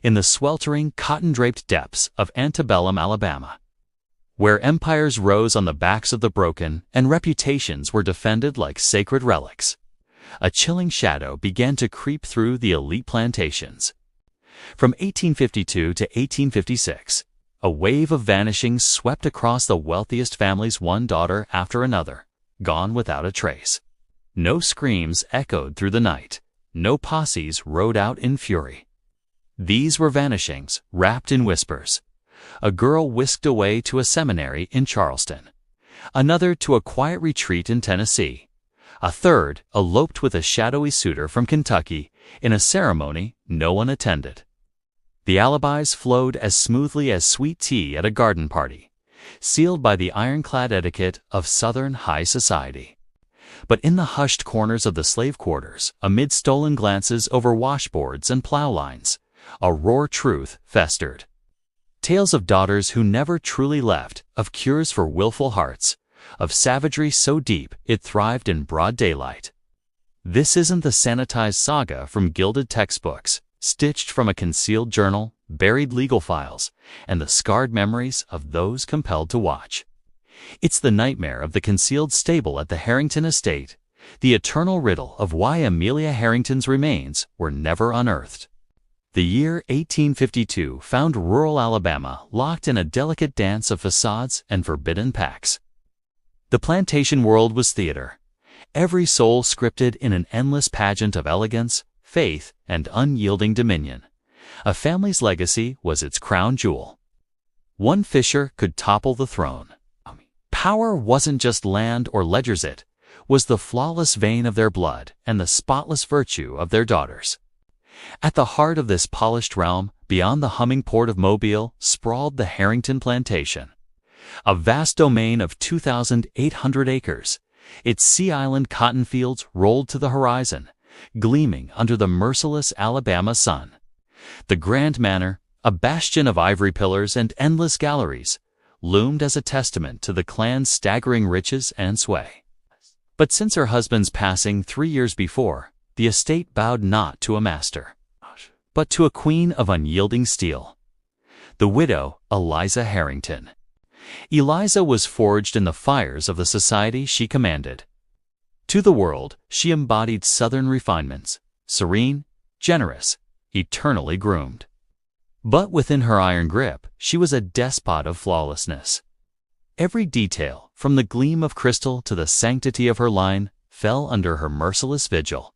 in the sweltering, cotton-draped depths of antebellum Alabama, where empires rose on the backs of the broken and reputations were defended like sacred relics. A chilling shadow began to creep through the elite plantations. From 1852 to 1856, a wave of vanishings swept across the wealthiest families, one daughter after another, gone without a trace. No screams echoed through the night. No posses rode out in fury. These were vanishings, wrapped in whispers. A girl whisked away to a seminary in Charleston. Another to a quiet retreat in Tennessee. A third eloped with a shadowy suitor from Kentucky in a ceremony no one attended. The alibis flowed as smoothly as sweet tea at a garden party, sealed by the ironclad etiquette of Southern high society. But in the hushed corners of the slave quarters, amid stolen glances over washboards and plow lines, a raw truth festered. Tales of daughters who never truly left, of cures for willful hearts, of savagery so deep it thrived in broad daylight. This isn't the sanitized saga from gilded textbooks, stitched from a concealed journal, buried legal files, and the scarred memories of those compelled to watch. It's the nightmare of the concealed stable at the Harrington estate, the eternal riddle of why Amelia Harrington's remains were never unearthed. The year 1852 found rural Alabama locked in a delicate dance of facades and forbidden pacts. The plantation world was theater, every soul scripted in an endless pageant of elegance, faith, and unyielding dominion. A family's legacy was its crown jewel. One Fisher could topple the throne. Power wasn't just land or ledgers, it was the flawless vein of their blood and the spotless virtue of their daughters. At the heart of this polished realm, beyond the humming port of Mobile, sprawled the Harrington Plantation, a vast domain of 2,800 acres. Its sea island cotton fields rolled to the horizon, gleaming under the merciless Alabama sun. The grand manor, a bastion of ivory pillars and endless galleries, loomed as a testament to the clan's staggering riches and sway. But since her husband's passing 3 years before, the estate bowed not to a master, but to a queen of unyielding steel, the widow Eliza Harrington. Eliza was forged in the fires of the society she commanded. To the world, she embodied Southern refinements, serene, generous, eternally groomed. But within her iron grip, she was a despot of flawlessness. Every detail, from the gleam of crystal to the sanctity of her line, fell under her merciless vigil.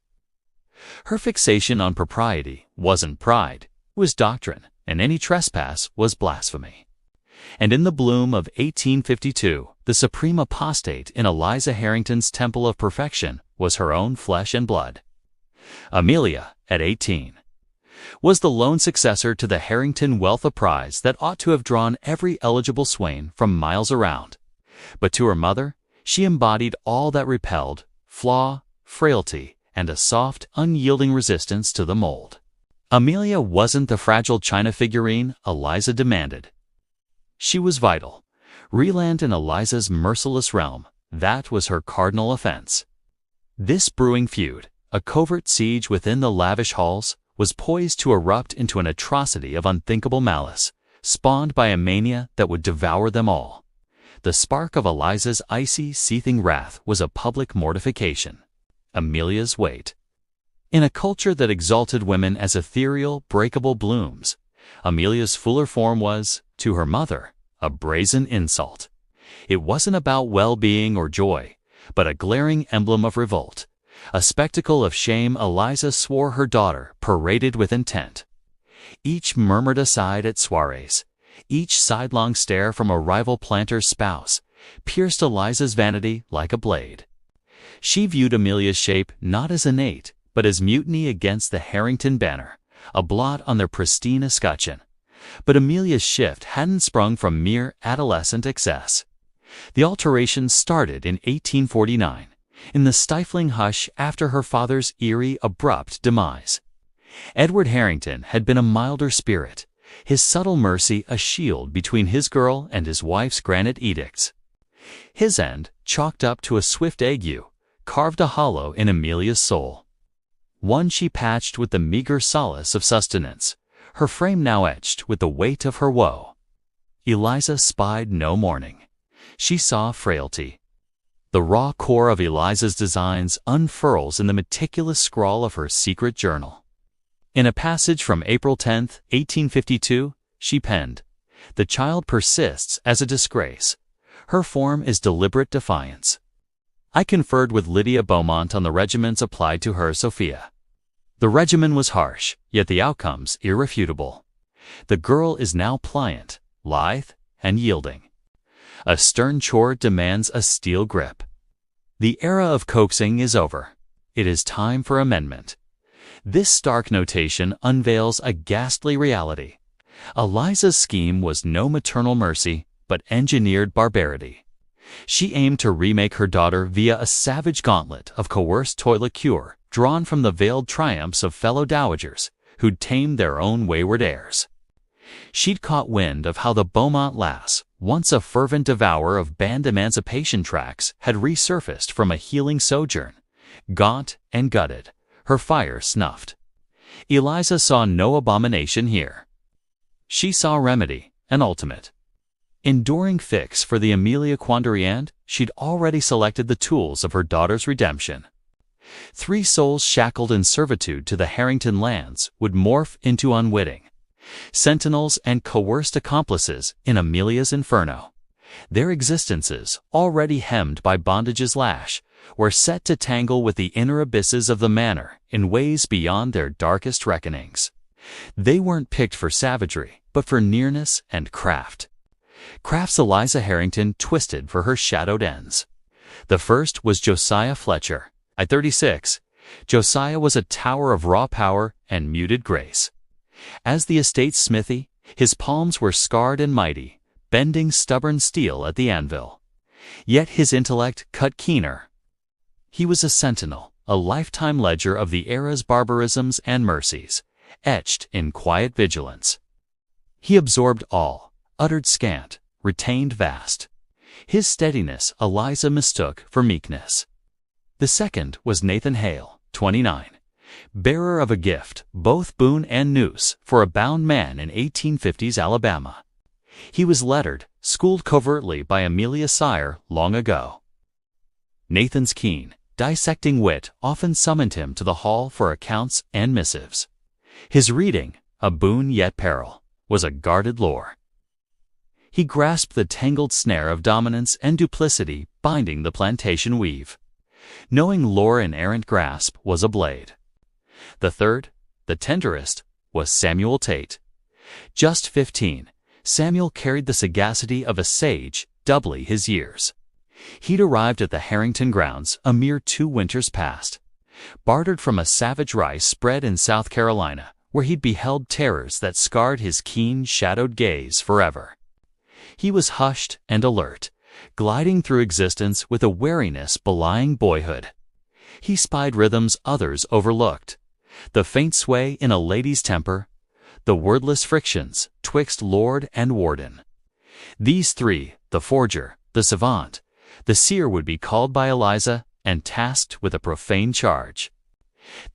Her fixation on propriety wasn't pride, it was doctrine, and any trespass was blasphemy. And in the bloom of 1852, the supreme apostate in Eliza Harrington's temple of perfection was her own flesh and blood. Amelia, at 18, was the lone successor to the Harrington wealth, a prize that ought to have drawn every eligible swain from miles around. But to her mother, she embodied all that repelled, flaw, frailty, and a soft, unyielding resistance to the mold. Amelia wasn't the fragile china figurine Eliza demanded. She was vital. Reland in Eliza's merciless realm, that was her cardinal offense. This brewing feud, a covert siege within the lavish halls, was poised to erupt into an atrocity of unthinkable malice, spawned by a mania that would devour them all. The spark of Eliza's icy, seething wrath was a public mortification. Amelia's weight. In a culture that exalted women as ethereal, breakable blooms, Amelia's fuller form was, to her mother, a brazen insult. It wasn't about well-being or joy, but a glaring emblem of revolt. A spectacle of shame Eliza swore her daughter paraded with intent. Each murmured aside at soirees, each sidelong stare from a rival planter's spouse, pierced Eliza's vanity like a blade. She viewed Amelia's shape not as innate, but as mutiny against the Harrington banner, a blot on their pristine escutcheon. But Amelia's shift hadn't sprung from mere adolescent excess. The alteration started in 1849. In the stifling hush after her father's eerie, abrupt demise. Edward Harrington had been a milder spirit, his subtle mercy a shield between his girl and his wife's granite edicts. His end, chalked up to a swift ague, carved a hollow in Amelia's soul. One she patched with the meager solace of sustenance, her frame now etched with the weight of her woe. Eliza spied no mourning. She saw frailty. The raw core of Eliza's designs unfurls in the meticulous scrawl of her secret journal. In a passage from April 10, 1852, she penned, "The child persists as a disgrace. Her form is deliberate defiance. I conferred with Lydia Beaumont on the regimens applied to her Sophia. The regimen was harsh, yet the outcomes irrefutable. The girl is now pliant, lithe, and yielding. A stern chore demands a steel grip. The era of coaxing is over. It is time for amendment." This stark notation unveils a ghastly reality. Eliza's scheme was no maternal mercy, but engineered barbarity. She aimed to remake her daughter via a savage gauntlet of coerced toilet cure drawn from the veiled triumphs of fellow dowagers who'd tamed their own wayward heirs. She'd caught wind of how the Beaumont lass, once a fervent devourer of banned emancipation tracts, had resurfaced from a healing sojourn, gaunt and gutted, her fire snuffed. Eliza saw no abomination here. She saw remedy, an ultimate. Enduring fix for the Amelia quandary, she'd already selected the tools of her daughter's redemption. 3 souls shackled in servitude to the Harrington lands would morph into unwitting sentinels and coerced accomplices in Amelia's inferno. Their existences, already hemmed by bondage's lash, were set to tangle with the inner abysses of the manor in ways beyond their darkest reckonings. They weren't picked for savagery, but for nearness and craft. Craft's Eliza Harrington twisted for her shadowed ends. The first was Josiah Fletcher. At 36, Josiah was a tower of raw power and muted grace. As the estate's smithy, his palms were scarred and mighty, bending stubborn steel at the anvil. Yet his intellect cut keener. He was a sentinel, a lifetime ledger of the era's barbarisms and mercies, etched in quiet vigilance. He absorbed all, uttered scant, retained vast. His steadiness Eliza mistook for meekness. The second was Nathan Hale, 29, bearer of a gift, both boon and noose, for a bound man in 1850s Alabama. He was lettered, schooled covertly by Amelia's sire long ago. Nathan's keen, dissecting wit often summoned him to the hall for accounts and missives. His reading, a boon yet peril, was a guarded lore. He grasped the tangled snare of dominance and duplicity binding the plantation weave. Knowing lore in errant grasp was a blade. The third, the tenderest, was Samuel Tate. Just 15, Samuel carried the sagacity of a sage, doubly his years. He'd arrived at the Harrington grounds a mere 2 winters past, bartered from a savage rice spread in South Carolina, where he'd beheld terrors that scarred his keen, shadowed gaze forever. He was hushed and alert, gliding through existence with a wariness belying boyhood. He spied rhythms others overlooked, the faint sway in a lady's temper, the wordless frictions twixt lord and warden. These 3, the forger, the savant, the seer, would be called by Eliza and tasked with a profane charge.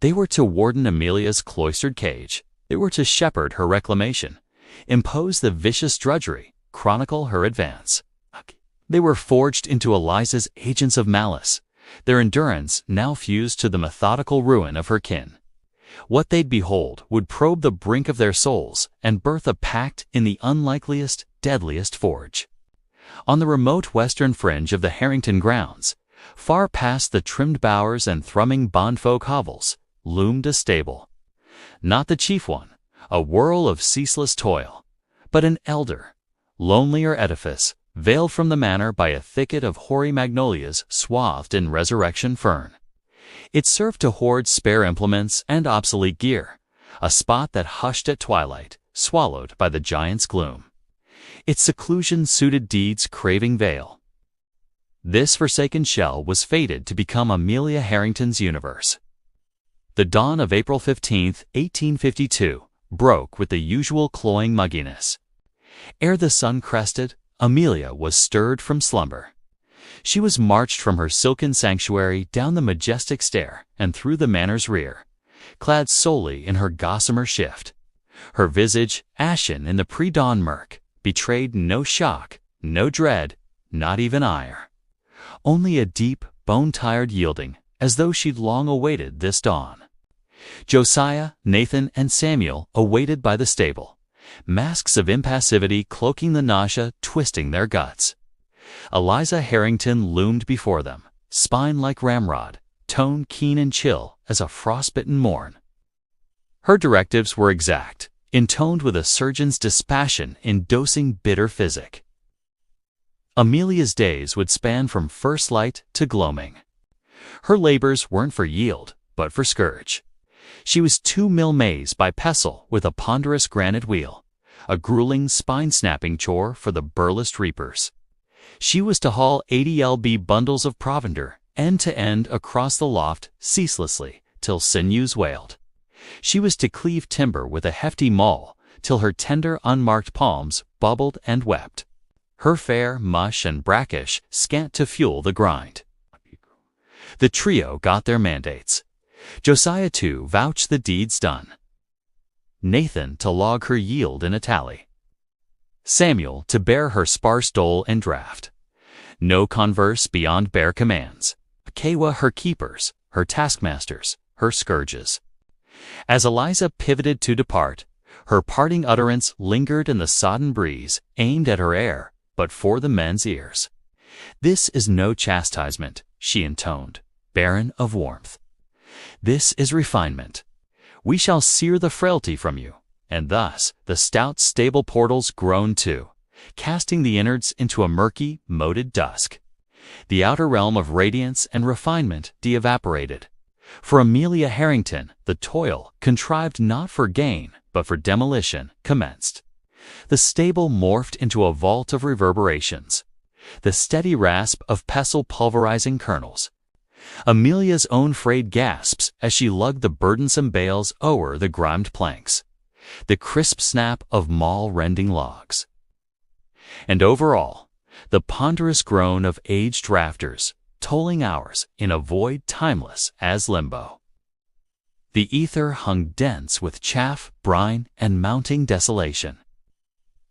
They were to warden Amelia's cloistered cage. They were to shepherd her reclamation, impose the vicious drudgery, chronicle her advance. They were forged into Eliza's agents of malice, their endurance now fused to the methodical ruin of her kin. What they'd behold would probe the brink of their souls and birth a pact in the unlikeliest, deadliest forge. On the remote western fringe of the Harrington grounds, far past the trimmed bowers and thrumming bondfolk hovels, loomed a stable. Not the chief one, a whirl of ceaseless toil, but an elder, lonelier edifice, veiled from the manor by a thicket of hoary magnolias swathed in resurrection fern. It served to hoard spare implements and obsolete gear, a spot that hushed at twilight, swallowed by the giant's gloom. Its seclusion suited deeds craving veil. This forsaken shell was fated to become Amelia Harrington's universe. The dawn of April 15, 1852, broke with the usual cloying mugginess. Ere the sun crested, Amelia was stirred from slumber. She was marched from her silken sanctuary down the majestic stair and through the manor's rear, clad solely in her gossamer shift. Her visage, ashen in the pre-dawn murk, betrayed no shock, no dread, not even ire. Only a deep, bone-tired yielding, as though she'd long awaited this dawn. Josiah, Nathan, and Samuel awaited by the stable, masks of impassivity cloaking the nausea twisting their guts. Eliza Harrington loomed before them, spine like ramrod, tone keen and chill as a frostbitten morn. Her directives were exact, intoned with a surgeon's dispassion in dosing bitter physic. Amelia's days would span from first light to gloaming. Her labors weren't for yield, but for scourge. She was 2 mil maize by pestle with a ponderous granite wheel, a grueling, spine-snapping chore for the burlest reapers. She was to haul 80 lb bundles of provender, end to end across the loft, ceaselessly, till sinews wailed. She was to cleave timber with a hefty maul, till her tender, unmarked palms bubbled and wept. Her fare, mush, and brackish, scant to fuel the grind. The trio got their mandates. Josiah, too, vouched the deeds done. Nathan to log her yield in a tally. Samuel to bear her sparse dole and draft. No converse beyond bare commands. Kewa her keepers, her taskmasters, her scourges. As Eliza pivoted to depart, her parting utterance lingered in the sodden breeze, aimed at her air, but for the men's ears. "This is no chastisement," she intoned, barren of warmth. "This is refinement. We shall sear the frailty from you." And thus the stout stable portals groaned too, casting the innards into a murky, moted dusk. The outer realm of radiance and refinement de-evaporated. For Amelia Harrington, the toil, contrived not for gain, but for demolition, commenced. The stable morphed into a vault of reverberations, the steady rasp of pestle pulverizing kernels. Amelia's own frayed gasps as she lugged the burdensome bales o'er the grimed planks, the crisp snap of maul-rending logs. And over all, the ponderous groan of aged rafters, tolling hours in a void timeless as limbo. The ether hung dense with chaff, brine, and mounting desolation.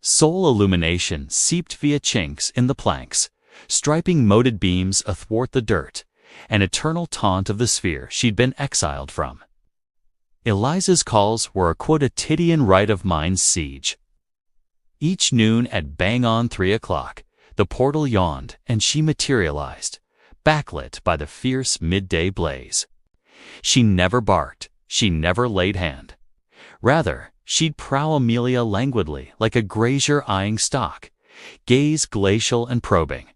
Sole illumination seeped via chinks in the planks, striping moted beams athwart the dirt, an eternal taunt of the sphere she'd been exiled from. Eliza's calls were a quotidian rite of mind's siege. Each noon at bang-on 3 o'clock, the portal yawned and she materialized, backlit by the fierce midday blaze. She never barked, she never laid hand. Rather, she'd prow Amelia languidly like a grazier eyeing stock, gaze glacial and probing.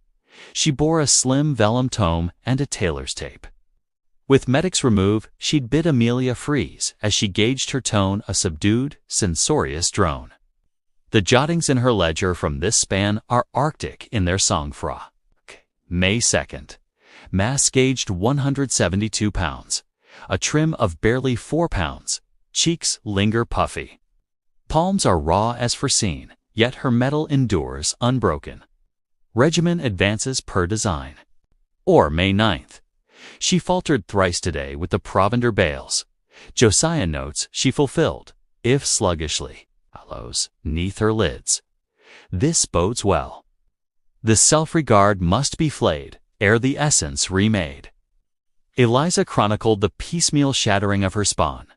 She bore a slim vellum tome and a tailor's tape. With Medic's remove, she'd bid Amelia freeze as she gauged her tone a subdued, censorious drone. The jottings in her ledger from this span are arctic in their song-fra. May 2nd. Mass gauged 172 pounds. A trim of barely 4 pounds. Cheeks linger puffy. Palms are raw as foreseen, yet her metal endures unbroken. Regimen advances per design. Or May 9th. She faltered thrice today with the provender bales. Josiah notes she fulfilled, if sluggishly, hollows 'neath her lids. This bodes well. The self-regard must be flayed, ere the essence remade. Eliza chronicled the piecemeal shattering of her spawn,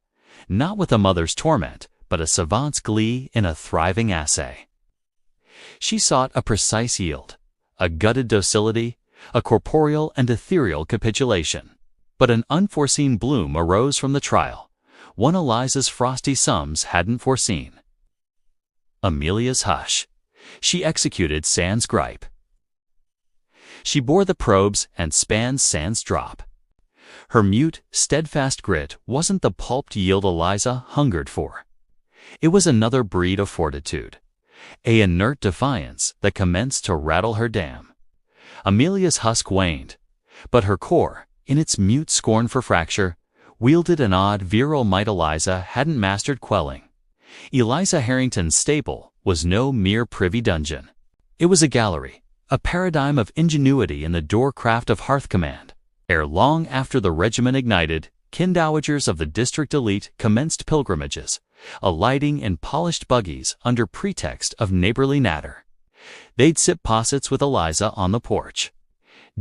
not with a mother's torment, but a savant's glee in a thriving assay. She sought a precise yield, a gutted docility, a corporeal and ethereal capitulation. But an unforeseen bloom arose from the trial, one Eliza's frosty sums hadn't foreseen. Amelia's hush. She executed sans gripe. She bore the probes and spanned sans drop. Her mute, steadfast grit wasn't the pulped yield Eliza hungered for. It was another breed of fortitude, a inert defiance that commenced to rattle her dam. Amelia's husk waned, but her core, in its mute scorn for fracture, wielded an odd virile might Eliza hadn't mastered quelling. Eliza Harrington's staple was no mere privy dungeon. It was a gallery, a paradigm of ingenuity in the door-craft of hearth command. Ere long after the regiment ignited, kin-dowagers of the district elite commenced pilgrimages, alighting in polished buggies under pretext of neighborly natter. They'd sip possets with Eliza on the porch.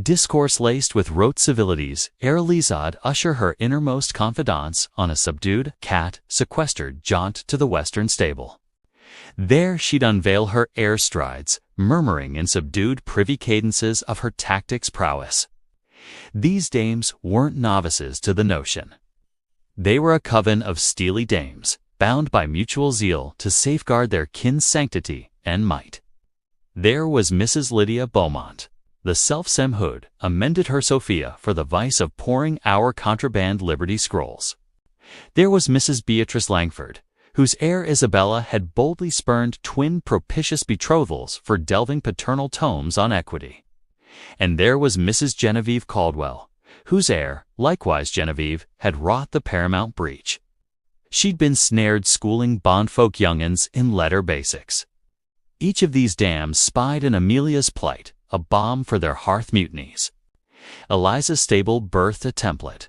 Discourse laced with rote civilities ere Liza'd usher her innermost confidants on a subdued, cat-sequestered jaunt to the western stable. There she'd unveil her air strides, murmuring in subdued privy cadences of her tactics' prowess. These dames weren't novices to the notion. They were a coven of steely dames, bound by mutual zeal to safeguard their kin's sanctity and might. There was Mrs. Lydia Beaumont. The self-same hood amended her Sophia for the vice of pouring our contraband Liberty scrolls. There was Mrs. Beatrice Langford, whose heir Isabella had boldly spurned twin propitious betrothals for delving paternal tomes on equity. And there was Mrs. Genevieve Caldwell, whose heir, likewise Genevieve, had wrought the paramount breach. She'd been snared schooling bondfolk young'uns in letter basics. Each of these dams spied in Amelia's plight a balm for their hearth mutinies. Eliza's stable birthed a template.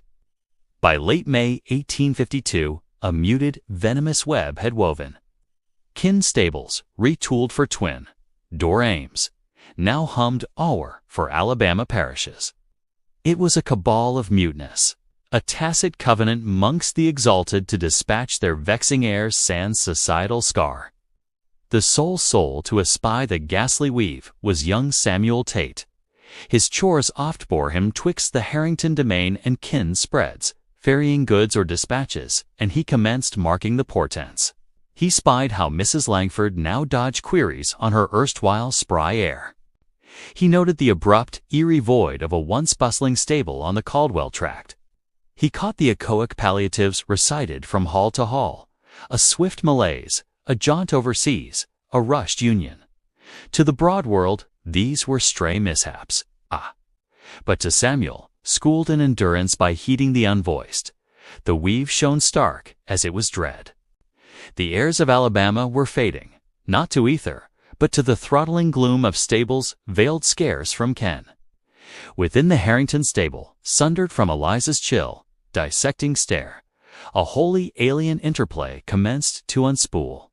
By late May 1852, a muted, venomous web had woven. Kin stables, retooled for twin, Dor Ames, now hummed Awer for Alabama parishes. It was a cabal of muteness, a tacit covenant 'mongst the exalted to dispatch their vexing heirs sans societal scar. The sole soul to espy the ghastly weave was young Samuel Tate. His chores oft bore him twixt the Harrington domain and kin spreads, ferrying goods or dispatches, and he commenced marking the portents. He spied how Mrs. Langford now dodged queries on her erstwhile spry heir. He noted the abrupt, eerie void of a once bustling stable on the Caldwell tract. He caught the echoic palliatives recited from hall to hall, a swift malaise, a jaunt overseas, a rushed union. To the broad world, these were stray mishaps. But to Samuel, schooled in endurance by heeding the unvoiced, the weave shone stark as it was dread. The heirs of Alabama were fading, not to ether, but to the throttling gloom of stables veiled scarce from ken. Within the Harrington stable, sundered from Eliza's chill, dissecting stare, a wholly alien interplay commenced to unspool.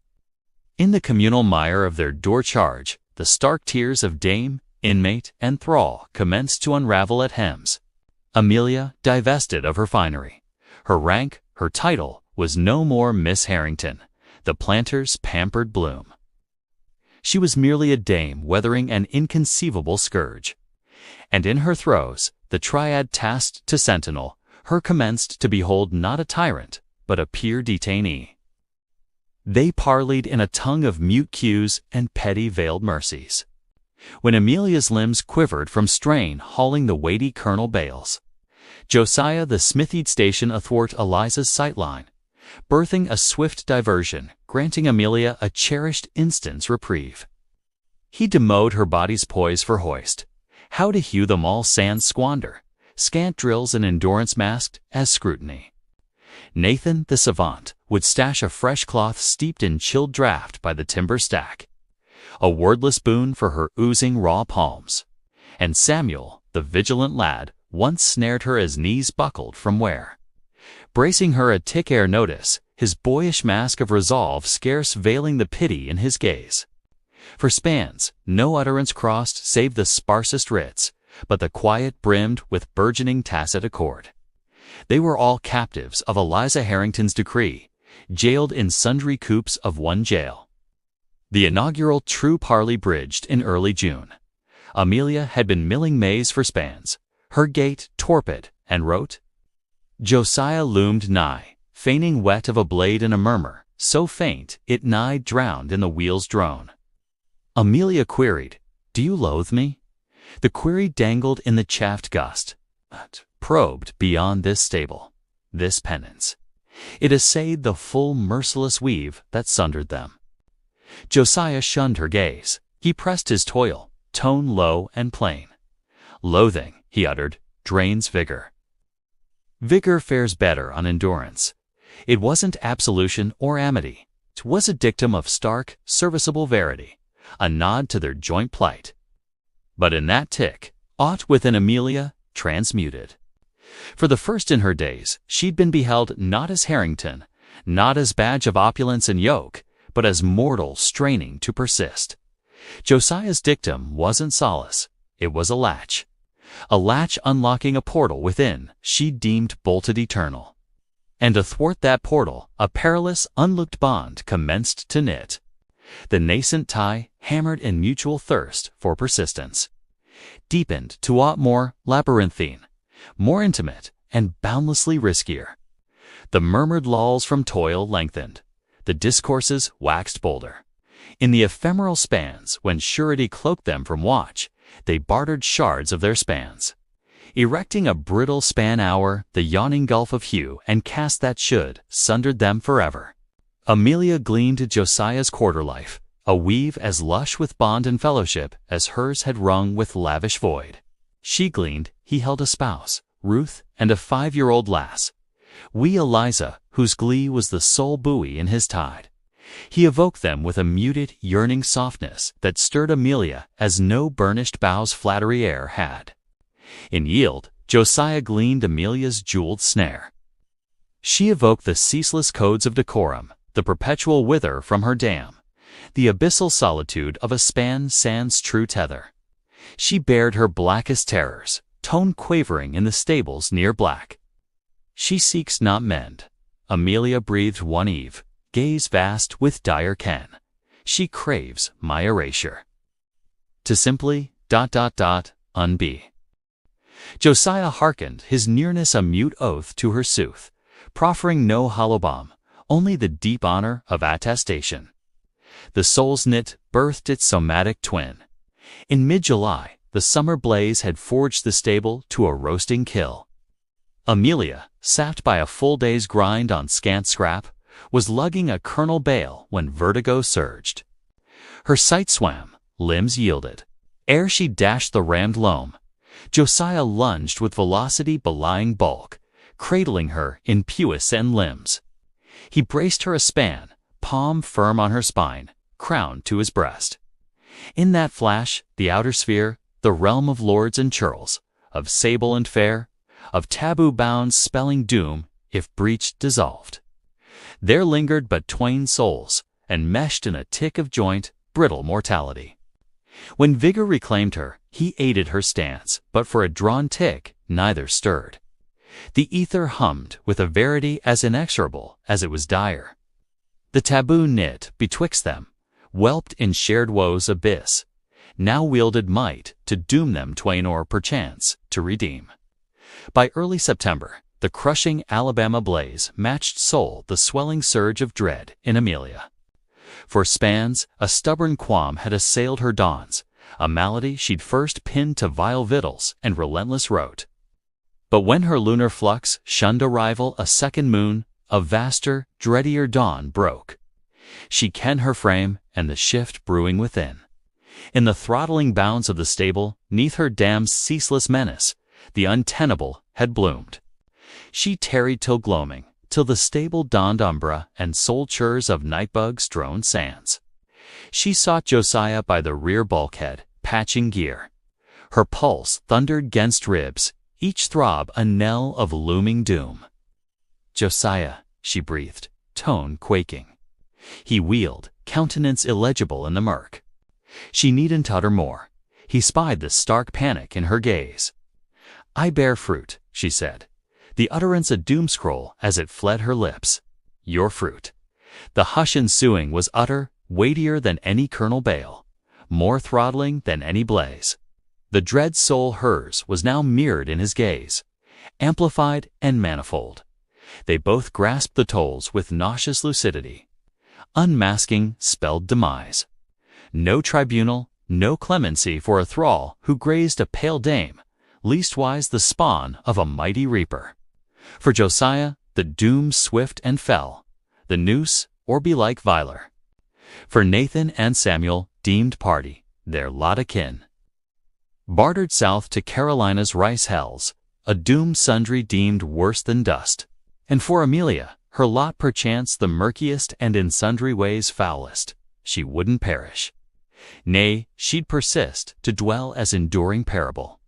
In the communal mire of their door charge, the stark tiers of dame, inmate, and thrall commenced to unravel at hems. Amelia, divested of her finery, her rank, her title, was no more Miss Harrington, the planter's pampered bloom. She was merely a dame weathering an inconceivable scourge. And in her throes, the triad tasked to sentinel, her commenced to behold not a tyrant, but a peer detainee. They parleyed in a tongue of mute cues and petty veiled mercies. When Amelia's limbs quivered from strain hauling the weighty Colonel bales, Josiah the smithied station athwart Eliza's sightline, birthing a swift diversion, granting Amelia a cherished instant's reprieve. He demowed her body's poise for hoist, how to hew them all sans squander, scant drills and endurance masked as scrutiny. Nathan the savant would stash a fresh cloth steeped in chilled draught by the timber stack, a wordless boon for her oozing raw palms. And Samuel, the vigilant lad, once snared her as knees buckled from wear, bracing her a tick ere notice, his boyish mask of resolve scarce veiling the pity in his gaze. For spans, no utterance crossed save the sparsest writs, but the quiet brimmed with burgeoning tacit accord. They were all captives of Eliza Harrington's decree, jailed in sundry coops of one jail. The inaugural true parley bridged in early June. Amelia had been milling maize for spans, her gait torpid, and wrote. Josiah loomed nigh, feigning wet of a blade in a murmur, so faint it nigh drowned in the wheel's drone. Amelia queried, "Do you loathe me?" The query dangled in the chaffed gust, but probed beyond this stable, this penance. It essayed the full merciless weave that sundered them. Josiah shunned her gaze. He pressed his toil, tone low and plain. Loathing, he uttered, drains vigor. Vigor fares better on endurance. It wasn't absolution or amity. 'Twas a dictum of stark, serviceable verity, a nod to their joint plight. But in that tick, aught within Amelia transmuted. For the first in her days, she'd been beheld not as Harrington, not as badge of opulence and yoke, but as mortal straining to persist. Josiah's dictum wasn't solace, it was a latch unlocking a portal within she deemed bolted eternal. And athwart that portal, a perilous, unlooked bond commenced to knit. The nascent tie, hammered in mutual thirst for persistence, deepened to aught more labyrinthine, more intimate, and boundlessly riskier. The murmured lulls from toil lengthened, the discourses waxed bolder. In the ephemeral spans, when surety cloaked them from watch, they bartered shards of their spans, erecting a brittle span hour, the yawning gulf of hue and cast that should sundered them forever. Amelia gleaned Josiah's quarter life, a weave as lush with bond and fellowship as hers had rung with lavish void. She gleaned he held a spouse, Ruth, and a 5-year-old lass, wee Eliza, whose glee was the sole buoy in his tide. He evoked them with a muted, yearning softness that stirred Amelia as no burnished bough's flattery e'er had. In yield, Josiah gleaned Amelia's jeweled snare. She evoked the ceaseless codes of decorum, the perpetual wither from her dam, the abyssal solitude of a span sand's true tether. She bared her blackest terrors, tone quavering in the stables near black. She seeks not mend, Amelia breathed one eve, gaze vast with dire ken. She craves my erasure. To simply ... unbe. Josiah hearkened, his nearness a mute oath to her sooth, proffering no hollow balm, only the deep honor of attestation. The soul's knit birthed its somatic twin. In mid-July, the summer blaze had forged the stable to a roasting kill. Amelia, sapped by a full day's grind on scant scrap, was lugging a kernel bale when vertigo surged. Her sight swam, limbs yielded. Ere she dashed the rammed loam, Josiah lunged with velocity belying bulk, cradling her in puissant limbs. He braced her a span, palm firm on her spine, crowned to his breast. In that flash, the outer sphere, the realm of lords and churls, of sable and fair, of taboo bounds spelling doom, if breached, dissolved. There lingered but twain souls, and meshed in a tick of joint, brittle mortality. When vigor reclaimed her, he aided her stance, but for a drawn tick, neither stirred. The ether hummed with a verity as inexorable as it was dire. The taboo knit betwixt them, whelped in shared woe's abyss, now wielded might to doom them twain or, perchance, to redeem. By early September, the crushing Alabama blaze matched soul the swelling surge of dread in Amelia. For spans, a stubborn qualm had assailed her dawns, a malady she'd first pinned to vile victuals and relentless rote. But when her lunar flux shunned a rival, a second moon, a vaster, dreadier dawn broke. She ken her frame and the shift brewing within. In the throttling bounds of the stable, 'neath her dam's ceaseless menace, the untenable had bloomed. She tarried till gloaming, till the stable donned umbra and soul churs of nightbugs droned sands. She sought Josiah by the rear bulkhead, patching gear. Her pulse thundered 'gainst ribs, each throb a knell of looming doom. "Josiah," she breathed, tone quaking. He wheeled, countenance illegible in the murk. She needn't utter more. He spied the stark panic in her gaze. "I bear fruit," she said, the utterance a doom scroll as it fled her lips. "Your fruit." The hush ensuing was utter, weightier than any kernel bale, more throttling than any blaze. The dread soul hers was now mirrored in his gaze, amplified and manifold. They both grasped the tolls with nauseous lucidity. Unmasking spelled demise. No tribunal, no clemency for a thrall who grazed a pale dame, leastwise the spawn of a mighty reaper. For Josiah, the doom swift and fell, the noose, or belike viler. For Nathan and Samuel, deemed party, their lot akin. Bartered south to Carolina's rice hells, a doom sundry deemed worse than dust. And for Amelia, her lot perchance the murkiest and in sundry ways foulest. She wouldn't perish. Nay, she'd persist to dwell as enduring parable.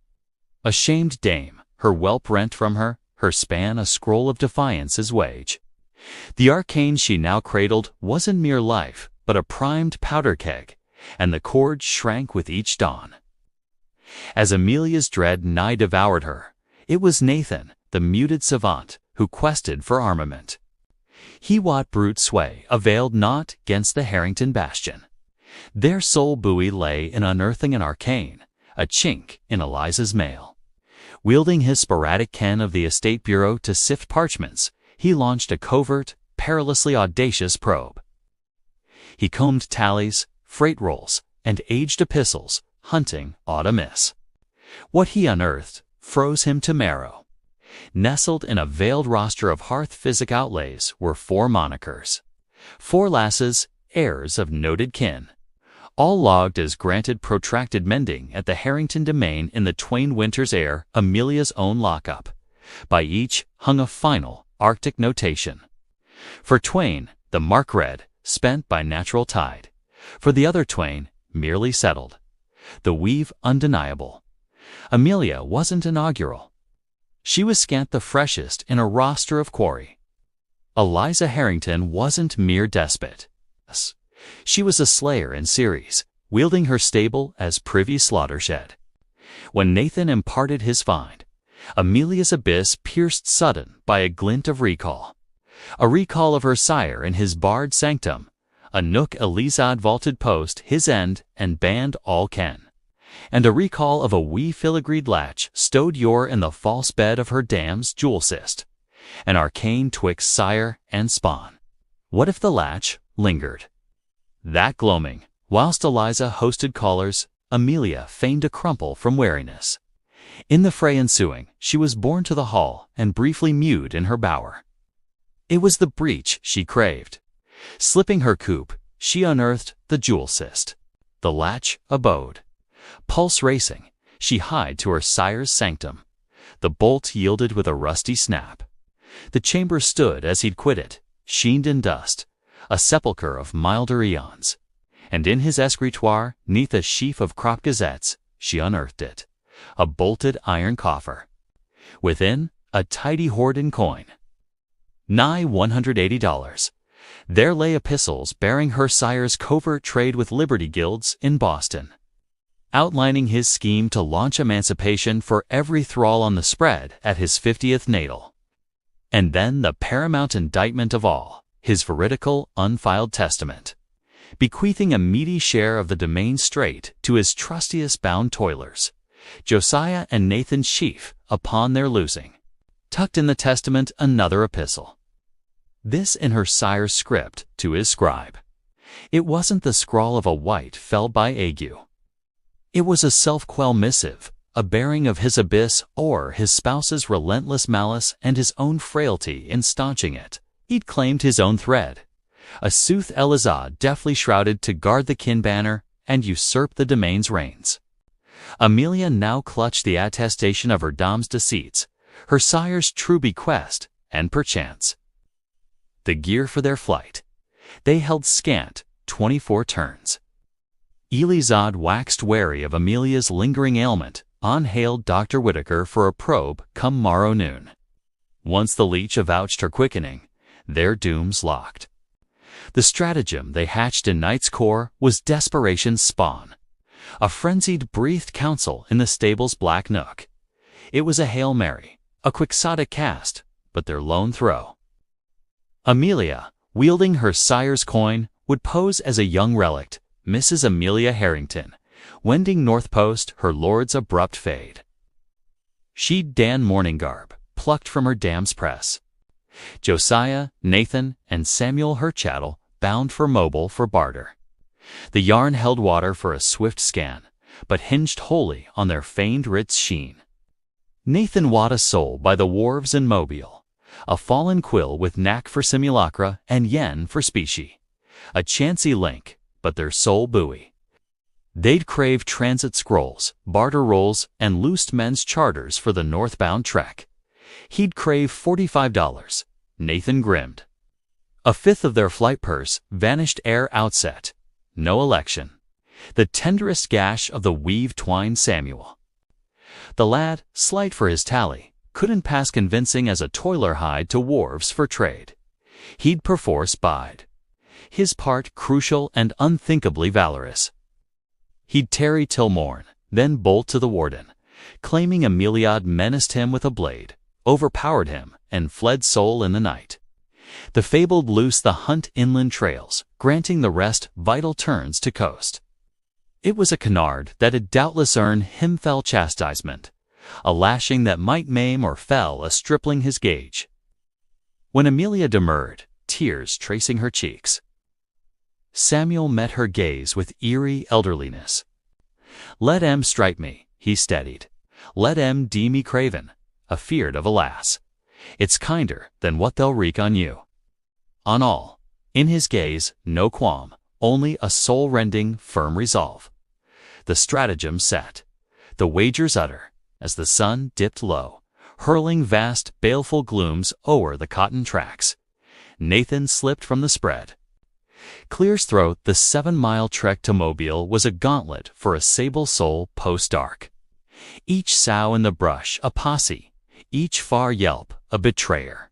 A shamed dame, her whelp rent from her, her span a scroll of defiance as wage. The arcane she now cradled wasn't mere life, but a primed powder keg, and the cord shrank with each dawn. As Amelia's dread nigh devoured her, it was Nathan, the muted savant, who quested for armament. He what brute sway availed not 'gainst the Harrington bastion. Their sole buoy lay in unearthing an arcane, a chink in Eliza's mail. Wielding his sporadic ken of the estate bureau to sift parchments, he launched a covert, perilously audacious probe. He combed tallies, freight rolls, and aged epistles, hunting aught amiss. What he unearthed froze him to marrow. Nestled in a veiled roster of hearth physic outlays were 4 monikers. 4 lasses, heirs of noted kin. All logged as granted protracted mending at the Harrington domain in the Twain Winters heir Amelia's own lockup. By each hung a final, Arctic notation. For Twain, the mark read, spent by natural tide. For the other Twain, merely settled. The weave undeniable. Amelia wasn't inaugural. She was scant the freshest in a roster of quarry. Eliza Harrington wasn't mere despot. She was a slayer in series, wielding her stable as privy slaughter shed. When Nathan imparted his find, Amelia's abyss pierced sudden by a glint of recall. A recall of her sire in his barred sanctum, a nook Elizad vaulted post his end and banned all ken, and a recall of a wee filigreed latch stowed yore in the false bed of her dam's jewel cyst, an arcane twixt sire and spawn. What if the latch lingered? That gloaming, whilst Eliza hosted callers, Amelia feigned to crumple from weariness. In the fray ensuing, she was borne to the hall and briefly mewed in her bower. It was the breach she craved. Slipping her coop, she unearthed the jewel cyst. The latch abode. Pulse racing, she hied to her sire's sanctum. The bolt yielded with a rusty snap. The chamber stood as he'd quit it, sheened in dust, a sepulchre of milder eons. And in his escritoire, 'neath a sheaf of crop gazettes, she unearthed it. A bolted iron coffer. Within, a tidy hoard in coin. Nigh $180. There lay epistles bearing her sire's covert trade with Liberty Guilds in Boston, outlining his scheme to launch emancipation for every thrall on the spread at his 50th natal. And then the paramount indictment of all, his veridical, unfiled testament, bequeathing a meaty share of the domain straight to his trustiest bound toilers, Josiah and Nathan Sheaf, upon their losing. Tucked in the testament another epistle. This in her sire's script to his scribe. It wasn't the scrawl of a wight felled by ague. It was a self-quell missive, a bearing of his abyss or his spouse's relentless malice and his own frailty in staunching it. He'd claimed his own thread. A sooth Elizad deftly shrouded to guard the kin banner and usurp the domain's reins. Amelia now clutched the attestation of her dame's deceits, her sire's true bequest, and perchance the gear for their flight. They held scant 24 turns. Elizad waxed wary of Amelia's lingering ailment, on-hailed Dr. Whitaker for a probe come morrow noon. Once the leech avouched her quickening, their dooms locked. The stratagem they hatched in Knight's Core was desperation's spawn, a frenzied breathed counsel in the stable's black nook. It was a Hail Mary, a quixotic cast, but their lone throw. Amelia, wielding her sire's coin, would pose as a young relict, Mrs. Amelia Harrington, wending north post her lord's abrupt fade. She'd Dan mourning garb, plucked from her dam's press. Josiah, Nathan, and Samuel her chattel, bound for Mobile for barter. The yarn held water for a swift scan, but hinged wholly on their feigned writ's sheen. Nathan wot a soul by the wharves in Mobile, a fallen quill with knack for simulacra and yen for specie, a chancy link, but their sole buoy. They'd crave transit scrolls, barter rolls, and loosed men's charters for the northbound trek. He'd crave $45, Nathan grimmed. A fifth of their flight purse vanished ere outset. No election. The tenderest gash of the weave-twined Samuel. The lad, slight for his tally, couldn't pass convincing as a toiler hied to wharves for trade. He'd perforce bide. His part crucial and unthinkably valorous. He'd tarry till morn, then bolt to the warden, claiming Amelia'd menaced him with a blade, overpowered him, and fled sole in the night. The fabled loose the hunt inland trails, granting the rest vital turns to coast. It was a canard that'd doubtless earn him fell chastisement, a lashing that might maim or fell a stripling his gauge. When Amelia demurred, tears tracing her cheeks, Samuel met her gaze with eerie elderliness. "Let 'em stripe me," he steadied. "Let 'em dee me craven, afeard of a lass. It's kinder than what they'll wreak on you." On all, in his gaze, no qualm, only a soul-rending, firm resolve. The stratagem set, the wagers utter, as the sun dipped low, hurling vast, baleful glooms o'er the cotton tracks. Nathan slipped from the spread. Clear's throat, the 7-mile trek to Mobile was a gauntlet for a sable soul post-dark. Each sow in the brush a posse, each far yelp a betrayer.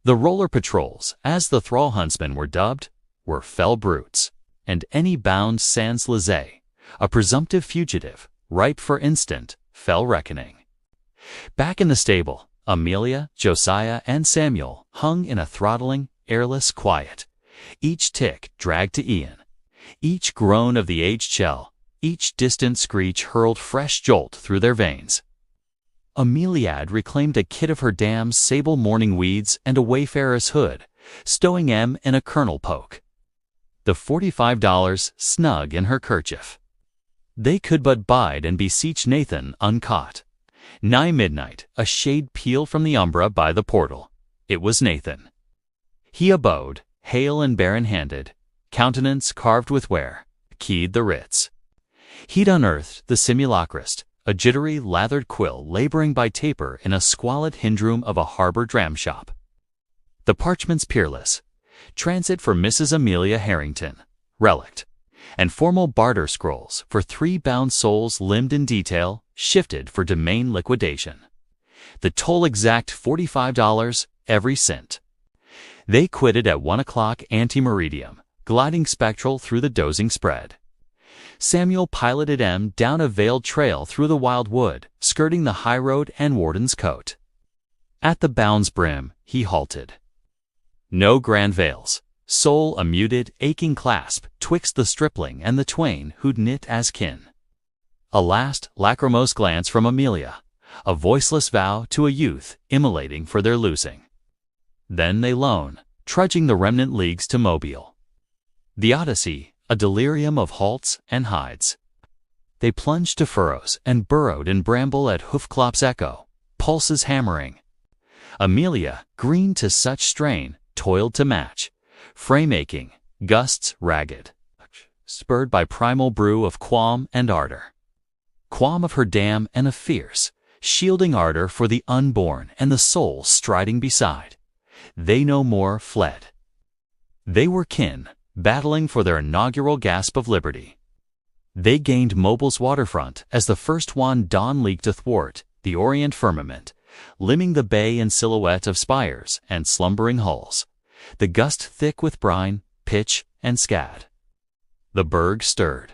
The roller patrols, as the thrall huntsmen were dubbed, were fell brutes, and any bound sans laissez, a presumptive fugitive, ripe for instant, fell reckoning. Back in the stable, Amelia, Josiah, and Samuel hung in a throttling, airless quiet. Each tick dragged to Ian. Each groan of the aged shell, each distant screech hurled fresh jolt through their veins. Amelia'd reclaimed a kit of her dam's sable morning weeds and a wayfarer's hood, stowing em in a kernel poke. The $45 snug in her kerchief. They could but bide and beseech Nathan uncaught. Nigh midnight, a shade peeled from the umbra by the portal. It was Nathan. He abode, hale and barren-handed, countenance carved with ware, keyed the writs. He'd unearthed the simulacrist, a jittery, lathered quill laboring by taper in a squalid hindroom of a harbor dram shop. The parchments peerless, transit for Mrs. Amelia Harrington, relict, and formal barter scrolls for 3 bound souls limned in detail, shifted for domain liquidation. The toll exact $45, every cent. They quitted at 1 o'clock ante-meridium, gliding spectral through the dozing spread. Samuel piloted em down a veiled trail through the wild wood, skirting the highroad and Warden's Coat. At the bound's brim, he halted. No grand veils, sole a muted, aching clasp twixt the stripling and the twain who'd knit as kin. A last, lachrymose glance from Amelia, a voiceless vow to a youth immolating for their losing. Then they lone, trudging the remnant leagues to Mobile. The Odyssey, a delirium of halts and hides. They plunged to furrows and burrowed in bramble at hoofclop's echo, pulses hammering. Amelia, green to such strain, toiled to match, frame aching, gusts ragged, spurred by primal brew of qualm and ardor. Qualm of her dam and a fierce, shielding ardor for the unborn and the soul striding beside. They no more fled. They were kin, battling for their inaugural gasp of liberty. They gained Mobile's waterfront as the first wan dawn leaked athwart the orient firmament, limning the bay in silhouette of spires and slumbering hulls, the gust thick with brine, pitch, and scad. The burg stirred.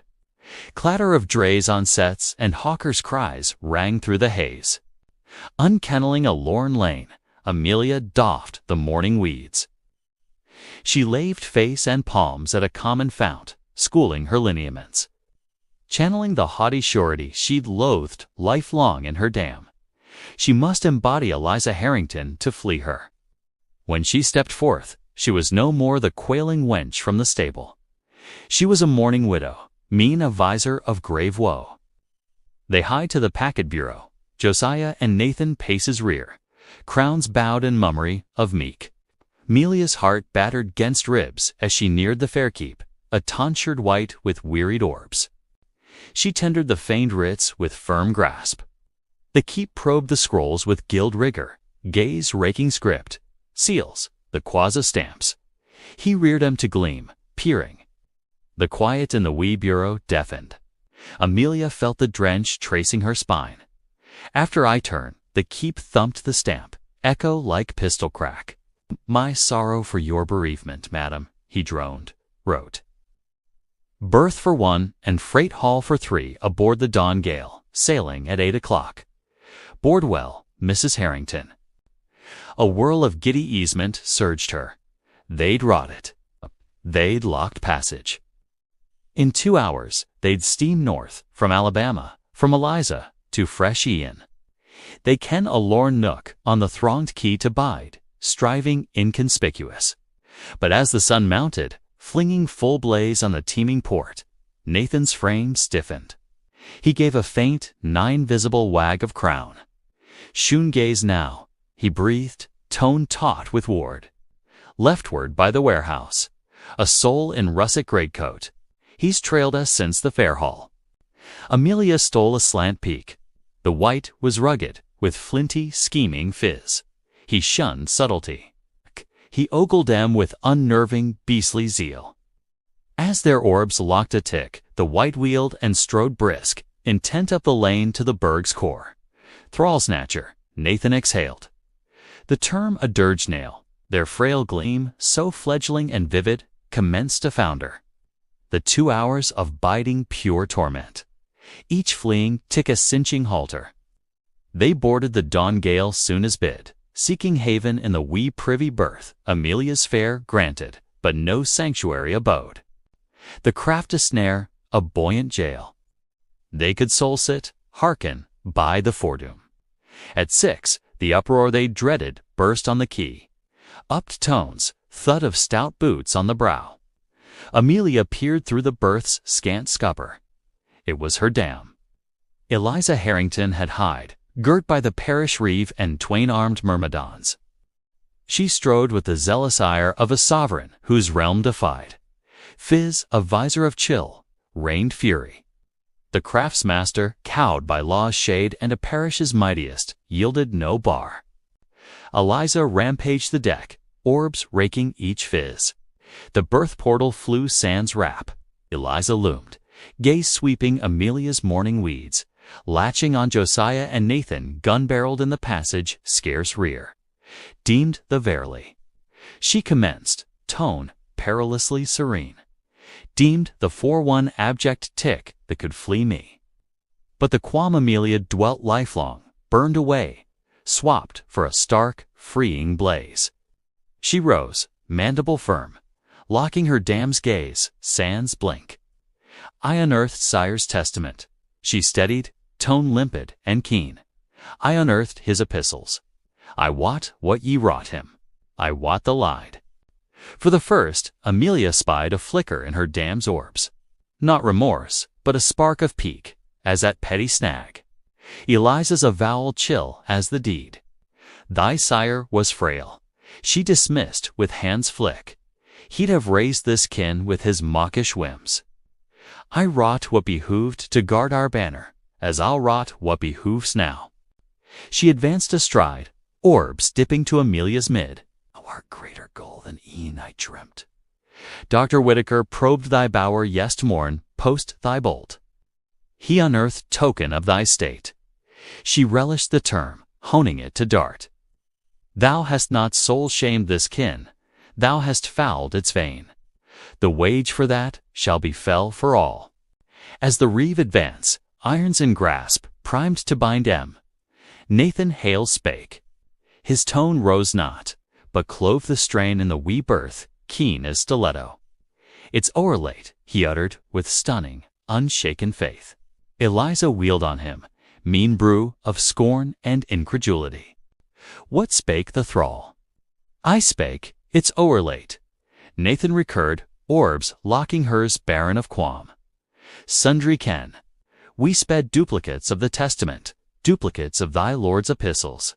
Clatter of drays on sets and hawkers' cries rang through the haze. Unkenneling a lorn lane, Amelia doffed the morning weeds. She laved face and palms at a common fount, schooling her lineaments. Channeling the haughty surety she'd loathed lifelong in her dam. She must embody Eliza Harrington to flee her. When she stepped forth, she was no more the quailing wench from the stable. She was a mourning widow, mean a visor of grave woe. They hied to the packet bureau. Josiah and Nathan pace his rear, crowns bowed in mummery of meek. Amelia's heart battered 'gainst ribs as she neared the fair keep, a tonsured white with wearied orbs. She tendered the feigned writs with firm grasp. The keep probed the scrolls with guild rigor, gaze raking script, seals, the quasi stamps. He reared 'em to gleam, peering. The quiet in the wee bureau deafened. Amelia felt the drench tracing her spine. After I turn, the keep thumped the stamp, echo like pistol crack. My sorrow for your bereavement, madam, he droned, wrote. Berth for 1 and freight haul for 3 aboard the Dawn Gale, sailing at 8 o'clock. Board well, Mrs. Harrington. A whirl of giddy easement surged her. They'd rotted. They'd locked passage. In 2 hours, they'd steam north, from Alabama, from Eliza, to fresh Ian. They ken a lorn nook on the thronged quay to bide, striving inconspicuous. But as the sun mounted, flinging full blaze on the teeming port, Nathan's frame stiffened. He gave a faint, nigh-invisible wag of crown. Shoon gaze now, he breathed, tone taut with ward. Leftward by the warehouse, a soul in russet greatcoat. He's trailed us since the fair hall. Amelia stole a slant peek. The white was rugged, with flinty, scheming fizz. He shunned subtlety. He ogled them with unnerving, beastly zeal. As their orbs locked a tick, the white wheeled and strode brisk, intent up the lane to the burg's core. Thrall-snatcher, Nathan exhaled. The term a dirge nail, their frail gleam, so fledgling and vivid, commenced to founder. The 2 hours of biding pure torment. Each fleeing tick a cinching halter. They boarded the Dawn Gale soon as bid, seeking haven in the wee privy berth, Amelia's fare granted, but no sanctuary abode. The craft a snare, a buoyant jail. They could soul-sit, hearken, by the foredoom. At 6, the uproar they dreaded burst on the quay. Upped tones, thud of stout boots on the brow. Amelia peered through the berth's scant scupper. It was her dam. Eliza Harrington had hied, girt by the parish reeve and twain-armed myrmidons. She strode with the zealous ire of a sovereign whose realm defied. Fizz, a visor of chill, reigned fury. The craftsmaster, cowed by law's shade and a parish's mightiest, yielded no bar. Eliza rampaged the deck, orbs raking each fizz. The berth portal flew sans wrap. Eliza loomed, gaze sweeping Amelia's morning weeds, latching on Josiah and Nathan gun-barreled in the passage, scarce rear. Deemed the verily. She commenced, tone perilously serene. Deemed the 4-1 abject tick that could flee me. But the qualm Amelia dwelt lifelong, burned away, swapped for a stark, freeing blaze. She rose, mandible firm, locking her dam's gaze, sans blink. I unearthed sire's testament. She steadied, tone limpid and keen. I unearthed his epistles. I wot what ye wrought him. I wot the lied. For the first, Amelia spied a flicker in her dam's orbs. Not remorse, but a spark of pique, as at petty snag. Eliza's avowal chill as the deed. Thy sire was frail. She dismissed with hand's flick. He'd have raised this kin with his mawkish whims. I wrought what behooved to guard our banner, as I'll wrought what behooves now. She advanced astride, orbs dipping to Amelia's mid. Thou art greater goal than e'en I dreamt. Dr. Whitaker probed thy bower yest morn, post thy bolt. He unearthed token of thy state. She relished the term, honing it to dart. Thou hast not soul-shamed this kin, thou hast fouled its vein. The wage for that shall be fell for all. As the reeve advance, irons in grasp, primed to bind Nathan Hale spake. His tone rose not, but clove the strain in the wee berth, keen as stiletto. It's o'er late, he uttered with stunning, unshaken faith. Eliza wheeled on him, mean brew of scorn and incredulity. What spake the thrall? I spake, it's o'er late. Nathan recurred, orbs locking hers barren of qualm. Sundry ken. We sped duplicates of the testament, duplicates of thy Lord's epistles.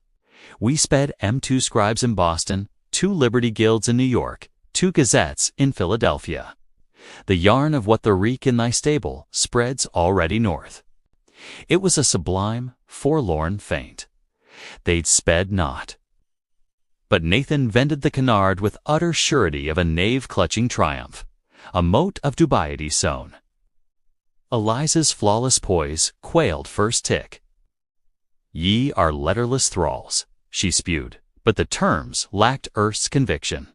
We sped M2 scribes in Boston, 2 Liberty Guilds in New York, 2 gazettes in Philadelphia. The yarn of what the reek in thy stable spreads already north. It was a sublime, forlorn feint. They'd sped not. But Nathan vended the canard with utter surety of a knave-clutching triumph, a mote of dubiety sown. Eliza's flawless poise quailed first tick. Ye are letterless thralls, she spewed, but the terms lacked earth's conviction.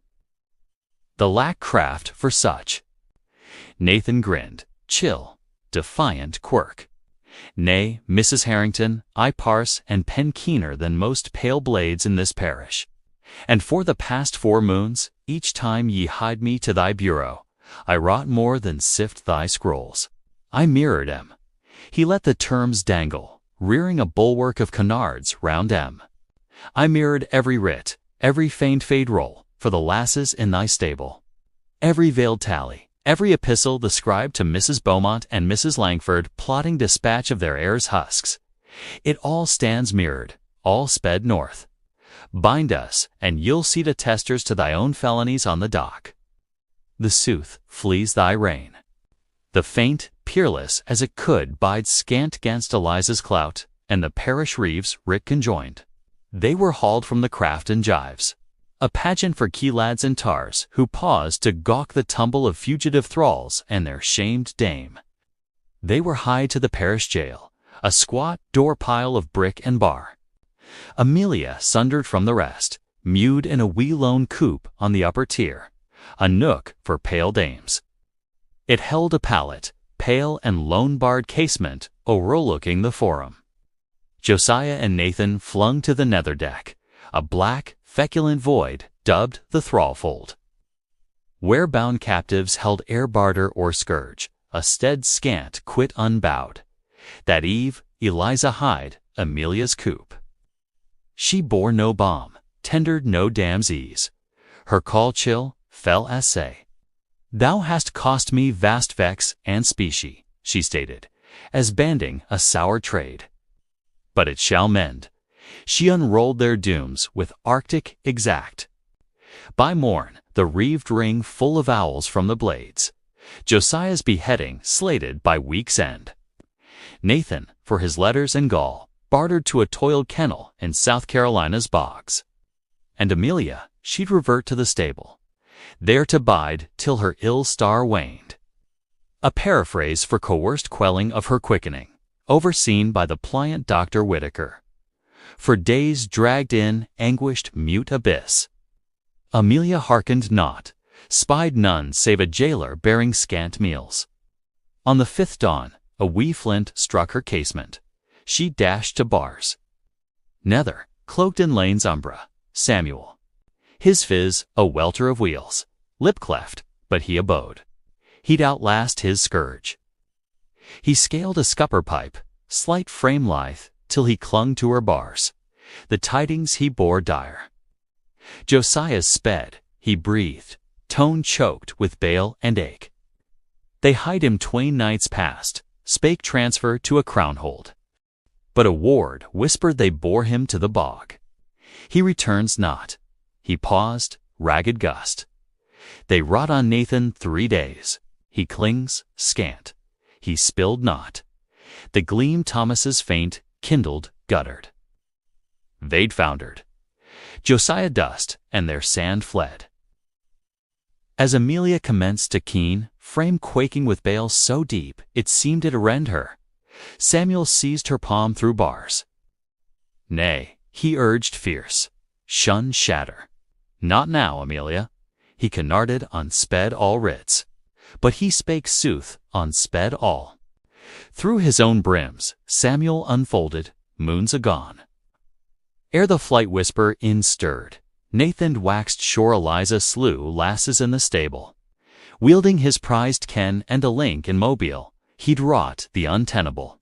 The lack craft for such. Nathan grinned, chill, defiant quirk. Nay, Mrs. Harrington, I parse and pen keener than most pale blades in this parish. And for the past 4 moons, each time ye hied me to thy bureau, I wrought more than sift thy scrolls. I mirrored em. He let the terms dangle, rearing a bulwark of canards round em. I mirrored every writ, every feigned fade roll, for the lasses in thy stable. Every veiled tally, every epistle the scribe to Mrs. Beaumont and Mrs. Langford plotting dispatch of their heirs' husks. It all stands mirrored, all sped north. Bind us, and you'll see attestors to thy own felonies on the dock. The sooth flees thy reign. The feint, peerless as it could, bides scant 'gainst Eliza's clout, and the parish reeves writ conjoined. They were hauled from the craft and gyves, a pageant for key lads and tars who paused to gawk the tumble of fugitive thralls and their shamed dame. They were hied to the parish jail, a squat door pile of brick and bar. Amelia sundered from the rest, mewed in a wee lone coop on the upper tier, a nook for pale dames. It held a pallet, pale and lone-barred casement o'erlooking the forum. Josiah and Nathan flung to the nether deck, a black, feculent void dubbed the thrallfold, where bound captives held ere barter or scourge, a stead scant quit unbowed. That eve Eliza hied Amelia's coop. She bore no balm, tendered no dam's ease. Her call chill fell as say. Thou hast cost me vast vex and specie, she stated, as banding a sour trade. But it shall mend. She unrolled their dooms with arctic exact. By morn, the reeved ring full of owls from the blades. Josiah's beheading slated by week's end. Nathan, for his letters and gall, bartered to a toiled kennel in South Carolina's bogs. And Amelia, she'd revert to the stable, there to bide till her ill star waned. A paraphrase for coerced quelling of her quickening, overseen by the pliant Dr. Whitaker. For days dragged in anguished mute abyss. Amelia hearkened not, spied none save a jailer bearing scant meals. On the 5th dawn, a wee flint struck her casement. She dashed to bars. Nether, cloaked in lane's umbra, Samuel. His phiz, a welter of wheels, lip cleft, but he abode. He'd outlast his scourge. He scaled a scupper pipe, slight frame lithe, till he clung to her bars. The tidings he bore dire. Josiah sped, he breathed, tone choked with bale and ache. They hied him 2 nights past, spake transfer to a crownhold. But a ward whispered they bore him to the bog. He returns not. He paused, ragged gust. They wrought on Nathan 3 days. He clings, scant. He spilled not. The gleam Thomas's faint, kindled, guttered. They'd foundered. Josiah dust, and their sand fled. As Amelia commenced to keen, frame quaking with bale so deep it seemed it'd rend her, Samuel seized her palm through bars. Nay, he urged fierce, shun shatter. Not now, Amelia. He canarded on sped all writs, but he spake sooth on sped all. Through his own brims, Samuel unfolded, moons agone. Ere the flight whisper in stirred, Nathan waxed sure Eliza slew lasses in the stable. Wielding his prized ken and a link in Mobile, he'd wrought the untenable.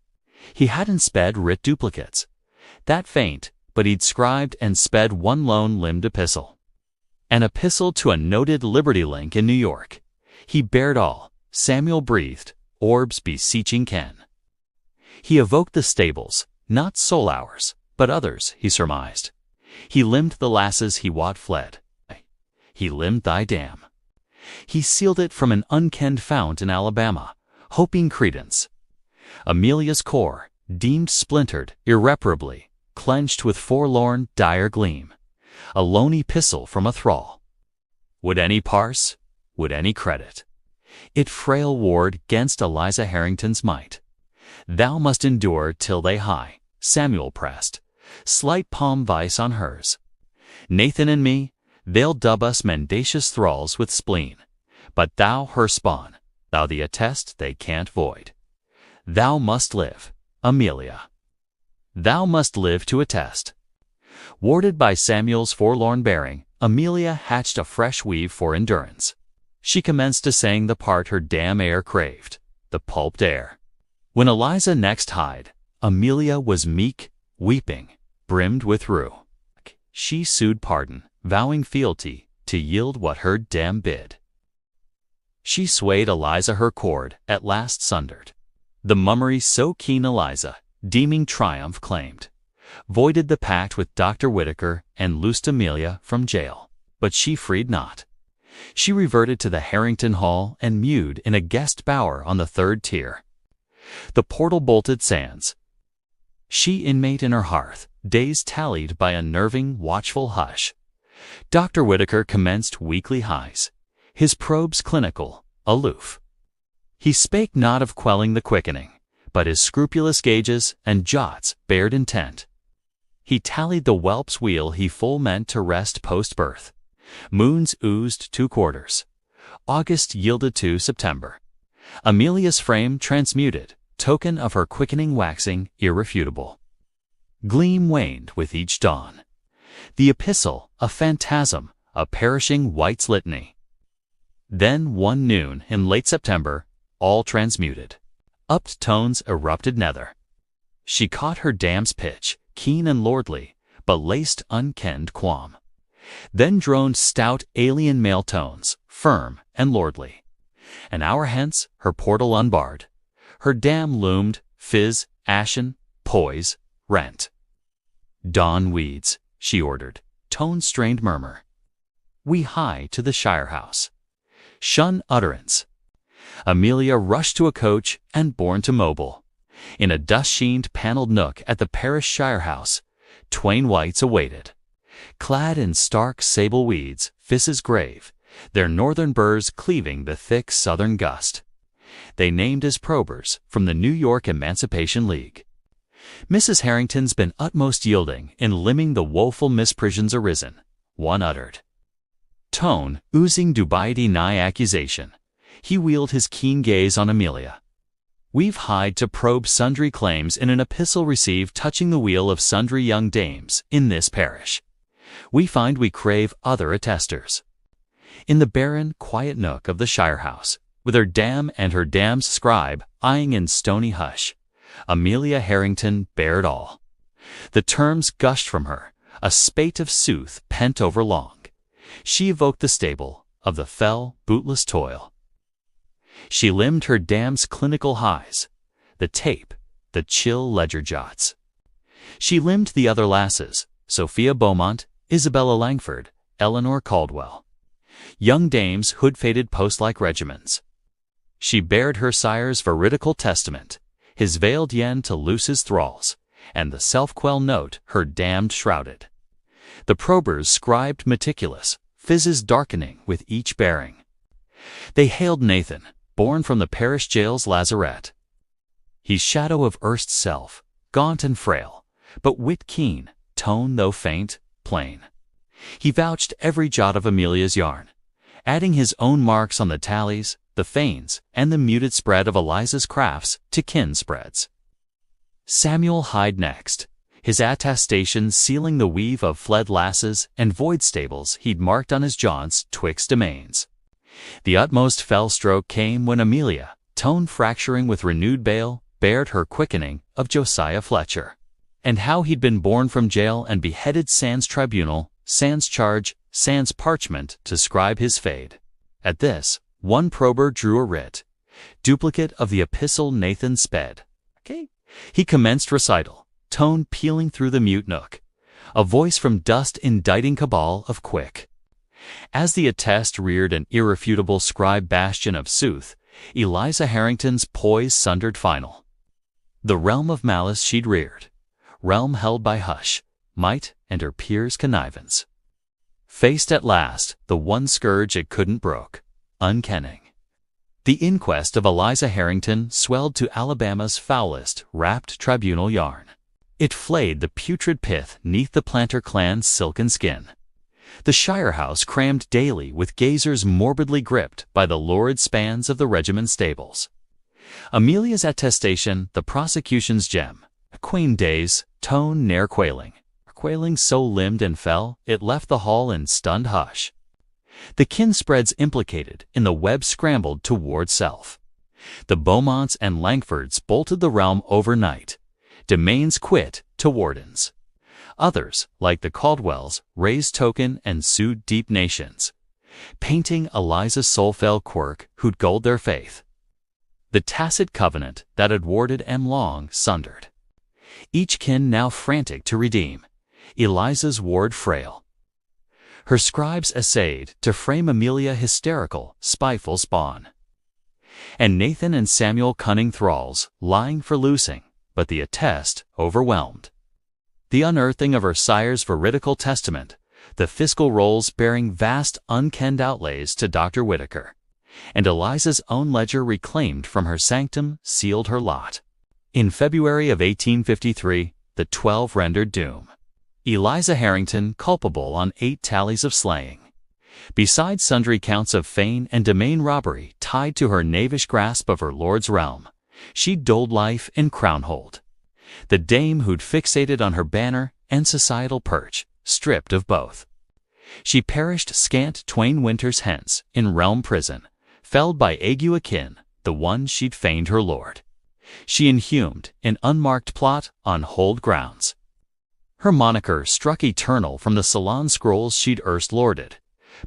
He hadn't sped writ duplicates. That faint, but he'd scribed and sped 1 lone-limbed epistle. An epistle to a noted Liberty Link in New York. He bared all, Samuel breathed, orbs beseeching ken. He evoked the stables, not soul hours, but others, he surmised. He limbed the lasses he wot fled. He limbed thy dam. He sealed it from an unkenned fount in Alabama, hoping credence. Amelia's core, deemed splintered irreparably, clenched with forlorn, dire gleam. A lone epistle from a thrall. Would any parse? Would any credit? It frail ward 'gainst Eliza Harrington's might. Thou must endure till they hie, Samuel pressed, slight palm vice on hers. Nathan and me, they'll dub us mendacious thralls with spleen. But thou, her spawn, thou the attest they can't void. Thou must live, Amelia. Thou must live to attest. Warded by Samuel's forlorn bearing, Amelia hatched a fresh weave for endurance. She commenced to sang the part her damn heir craved, the pulped heir. When Eliza next hied, Amelia was meek, weeping, brimmed with rue. She sued pardon, vowing fealty, to yield what her dam bid. She swayed Eliza her cord, at last sundered. The mummery so keen Eliza, deeming triumph claimed, voided the pact with Dr. Whitaker and loosed Amelia from jail. But she freed not. She reverted to the Harrington Hall and mewed in a guest bower on the third tier. The portal bolted sans. She inmate in her hearth, days tallied by a nerving, watchful hush. Dr. Whitaker commenced weekly highs, his probes clinical, aloof. He spake not of quelling the quickening, but his scrupulous gauges and jots bared intent. He tallied the whelp's wheel he full meant to rest post-birth. Moons oozed 2/4. August yielded to September. Amelia's frame transmuted, token of her quickening waxing irrefutable. Gleam waned with each dawn. The epistle, a phantasm, a perishing white's litany. Then one noon in late September, all transmuted. Upped tones erupted nether. She caught her dam's pitch, keen and lordly, but laced unkenned qualm. Then droned stout alien male tones, firm and lordly. An hour hence, her portal unbarred. Her dam loomed, fizz, ashen, poise, rent. Dawn weeds, she ordered, tone-strained murmur. We hie to the shire house. Shun utterance. Amelia rushed to a coach and borne to Mobile. In a dust-sheened paneled nook at the parish shire house, twain wights awaited. Clad in stark sable weeds, fizzes grave, their northern burrs cleaving the thick southern gust. They named as probers from the New York Emancipation League. Mrs. Harrington's been utmost yielding in limning the woeful misprisions arisen, one uttered. Tone, oozing dubiety nigh accusation, he wheeled his keen gaze on Amelia. We've hied to probe sundry claims in an epistle received touching the weal of sundry young dames in this parish. We find we crave other attesters. In the barren, quiet nook of the shire house, with her dam and her dam's scribe eyeing in stony hush, Amelia Harrington bared all. The terms gushed from her, a spate of sooth pent over long. She evoked the stable of the fell, bootless toil. She limned her dam's clinical highs, the tape, the chill ledger jots. She limned the other lasses, Sophia Beaumont, Isabella Langford, Eleanor Caldwell. Young dames hood-faded post-like regiments. She bared her sire's veridical testament, his veiled yen to loose his thralls, and the self-quell note her damned shrouded. The probers scribed meticulous, fizzes darkening with each bearing. They hailed Nathan, born from the parish jail's lazarette. He's shadow of erst's self, gaunt and frail, but wit keen, tone though faint, plain. He vouched every jot of Amelia's yarn, adding his own marks on the tallies, the feigns, and the muted spread of Eliza's crafts to kin spreads. Samuel hied next, his attestation sealing the weave of fled lasses and void stables he'd marked on his jaunts twixt domains. The utmost fell stroke came when Amelia, tone fracturing with renewed bail, bared her quickening of Josiah Fletcher, and how he'd been borne from jail and beheaded sans tribunal, sans charge, sans parchment to scribe his fate. At this, one prober drew a writ, duplicate of the epistle Nathan sped. He commenced recital, tone pealing through the mute nook, a voice from dust indicting cabal of quick. As the attest reared an irrefutable scribe bastion of sooth, Eliza Harrington's poise sundered final. The realm of malice she'd reared, realm held by hush, might, and her peers' connivance, faced at last the one scourge it couldn't broke, unkenning. The inquest of Eliza Harrington swelled to Alabama's foulest wrapped tribunal yarn. It flayed the putrid pith neath the planter clan's silken skin, The shire house crammed daily with gazers morbidly gripped by the lurid spans of the regiment's stables. Amelia's attestation, the prosecution's gem. Queen days, tone ne'er quailing. Quailing so limbed and fell, it left the hall in stunned hush. The kinspreads implicated in the web scrambled toward self. The Beaumonts and Langfords bolted the realm overnight. Domains quit to wardens. Others, like the Caldwells, raised token and sued deep nations, painting Eliza's soul-fell quirk who'd gulled their faith. The tacit covenant that had warded long sundered. Each kin now frantic to redeem Eliza's ward frail. Her scribes essayed to frame Amelia hysterical, spiteful spawn. And Nathan and Samuel cunning thralls, lying for loosing, but the attest overwhelmed. The unearthing of her sire's veridical testament, the fiscal rolls bearing vast unkenned outlays to Dr. Whitaker, and Eliza's own ledger reclaimed from her sanctum sealed her lot. In February of 1853, the 12 rendered doom. Eliza Harrington culpable on 8 tallies of slaying. Besides sundry counts of fane and domain robbery tied to her knavish grasp of her lord's realm, she doled life in crownhold. The dame who'd fixated on her banner and societal perch, stripped of both. She perished scant 2 winters hence, in realm prison, felled by ague akin, the one she'd feigned her lord. She inhumed, in unmarked plot, on hold grounds. Her moniker struck eternal from the salon scrolls she'd erst lorded,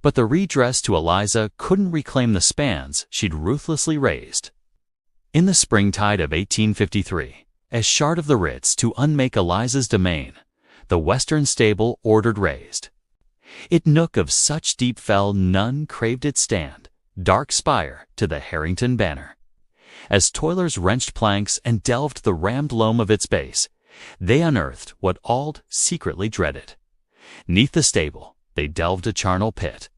but the redress to Eliza couldn't reclaim the spans she'd ruthlessly raised. In the springtide of 1853, as shard of the writs to unmake Eliza's domain, the western stable ordered raised. It nook of such deep fell none craved its stand, dark spire to the Harrington banner. As toilers wrenched planks and delved the rammed loam of its base, they unearthed what Auld secretly dreaded. 'Neath the stable, they delved a charnel pit.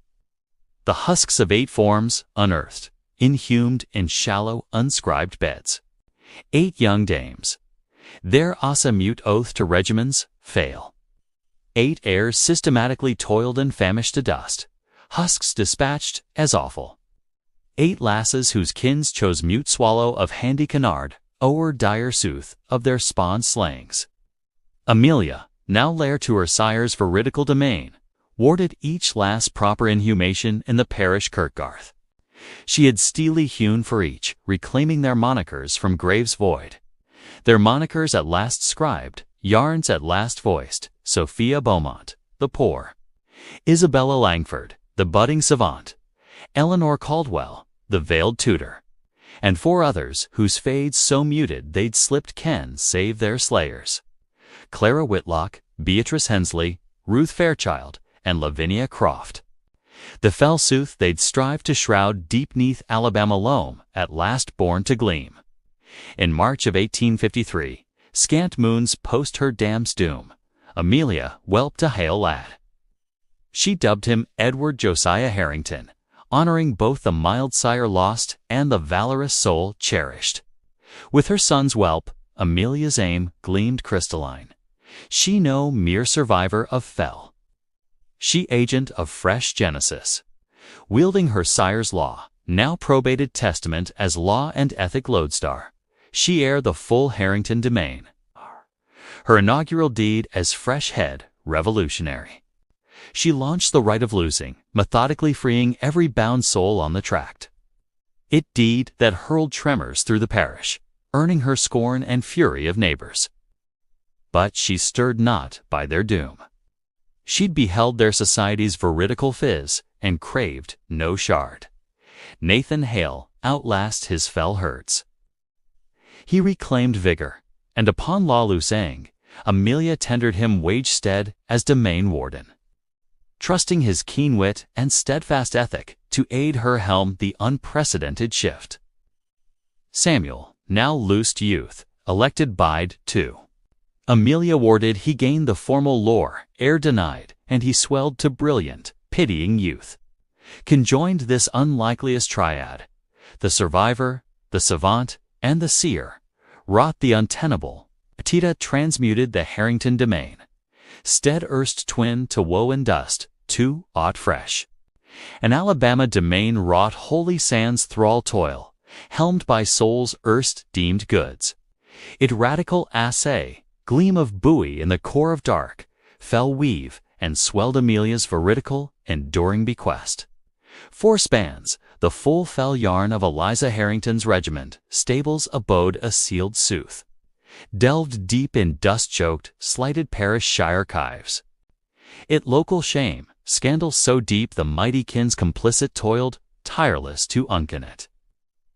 The husks of 8 forms, unearthed, inhumed in shallow, unscribed beds. 8 young dames. Their asa mute oath to regimens, fail. 8 heirs systematically toiled and famished to dust, husks dispatched as awful. 8 lasses whose kins chose mute swallow of handy canard, o'er dire sooth of their spawn's slayings. Amelia, now lair to her sire's veridical domain, warded each lass proper inhumation in the parish kirkgarth. She had steely hewn for each, reclaiming their monikers from graves void. Their monikers at last scribed, yarns at last voiced, Sophia Beaumont, the poor; Isabella Langford, the budding savant; Eleanor Caldwell, the veiled tutor; and 4 others whose fades so muted they'd slipped ken save their slayers: Clara Whitlock, Beatrice Hensley, Ruth Fairchild, and Lavinia Croft. The fell sooth they'd strive to shroud deep 'neath Alabama loam, at last born to gleam. In March of 1853, scant moons post her dam's doom, Amelia whelped a hale lad. She dubbed him Edward Josiah Harrington, honoring both the mild sire lost and the valorous soul cherished. With her son's whelp, Amelia's aim gleamed crystalline. She no mere survivor of fell. She agent of fresh genesis, wielding her sire's law, now probated testament as law and ethic lodestar. She heir the full Harrington domain. Her inaugural deed as fresh head, revolutionary. She launched the right of losing, methodically freeing every bound soul on the tract. It deed that hurled tremors through the parish, earning her scorn and fury of neighbors. But she stirred not by their doom. She'd beheld their society's veridical fizz, and craved no shard. Nathan Hale outlast his fell herds. He reclaimed vigor, and upon law loosing, Amelia tendered him wage stead as domain warden, trusting his keen wit and steadfast ethic to aid her helm the unprecedented shift. Samuel, now loosed youth, elected bide too. Amelia warded he gained the formal lore, ere denied, and he swelled to brilliant, pitying youth. Conjoined this unlikeliest triad, the survivor, the savant, and the seer, wrought the untenable. Tita transmuted the Harrington domain. Stead erst twin to woe and dust, too odd fresh. An Alabama domain wrought wholly sans thrall toil, helmed by souls erst deemed goods. It radical assay, gleam of buoy in the core of dark, fell weave, and swelled Amelia's veridical, enduring bequest. 4 spans, the full fell yarn of Eliza Harrington's regiment, stables abode a sealed sooth. Delved deep in dust-choked, slighted parish shire chives. It local shame, scandal so deep the mighty kins complicit toiled, tireless to unken it.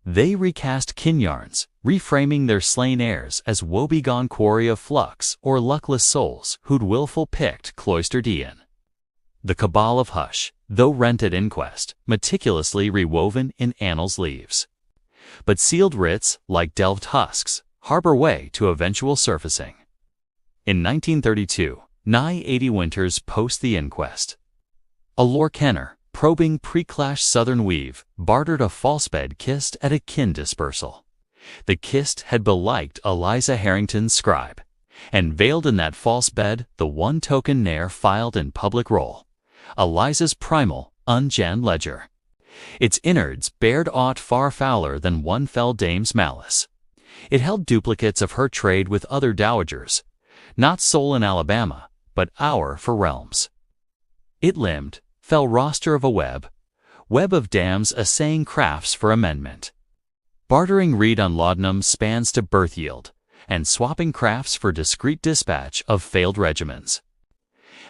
They recast kin yarns, reframing their slain heirs as woebegone quarry of flux or luckless souls who'd willful picked cloistered Ian. The cabal of hush, though rent at inquest, meticulously rewoven in annals leaves. But sealed writs, like delved husks, harbor way to eventual surfacing. In 1932, nigh 80 winters post the inquest, a lore kenner, probing pre-clash southern weave, bartered a false bed kissed at a kin dispersal. The kissed had beliked Eliza Harrington's scribe, and veiled in that false bed the one token ne'er filed in public roll, Eliza's primal, unjan ledger. Its innards bared aught far fouler than one fell dame's malice. It held duplicates of her trade with other dowagers, not sole in Alabama, but our for realms. It limbed, fell roster of a web of dams assaying crafts for amendment. Bartering reed on laudanum spans to birth yield, and swapping crafts for discreet dispatch of failed regiments.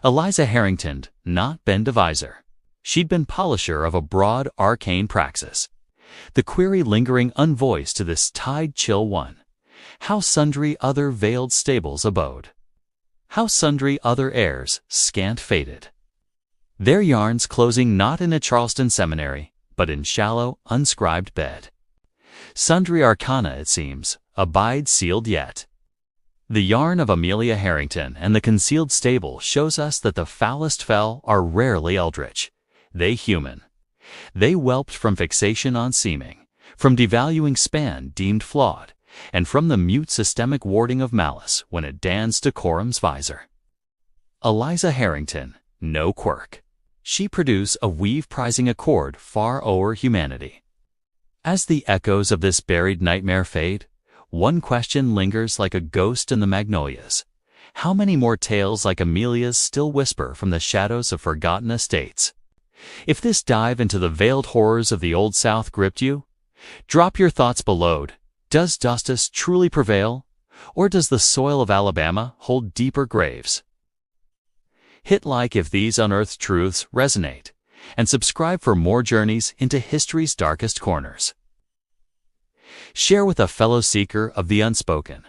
Eliza Harrington, not been deviser. She'd been polisher of a broad, arcane praxis. The query lingering unvoiced to this tide-chill one. How sundry other veiled stables abode. How sundry other heirs, scant fated. Their yarns closing not in a Charleston seminary, but in shallow, unscribed bed. Sundry arcana, it seems, abide sealed yet. The yarn of Amelia Harrington and the concealed stable shows us that the foulest fell are rarely eldritch. They human. They whelped from fixation on seeming, from devaluing span deemed flawed, and from the mute systemic warding of malice when it dans decorum's visor. Eliza Harrington, no quirk. She produce a weave-prizing accord far o'er humanity. As the echoes of this buried nightmare fade, one question lingers like a ghost in the magnolias. How many more tales like Amelia's still whisper from the shadows of forgotten estates? If this dive into the veiled horrors of the Old South gripped you, drop your thoughts below. Does justice truly prevail, or does the soil of Alabama hold deeper graves? Hit like if these unearthed truths resonate, and subscribe for more journeys into history's darkest corners. Share with a fellow seeker of the unspoken.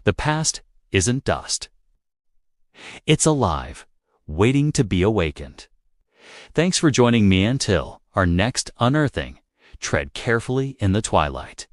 The past isn't dust. It's alive, waiting to be awakened. Thanks for joining me until our next unearthing. Tread carefully in the twilight.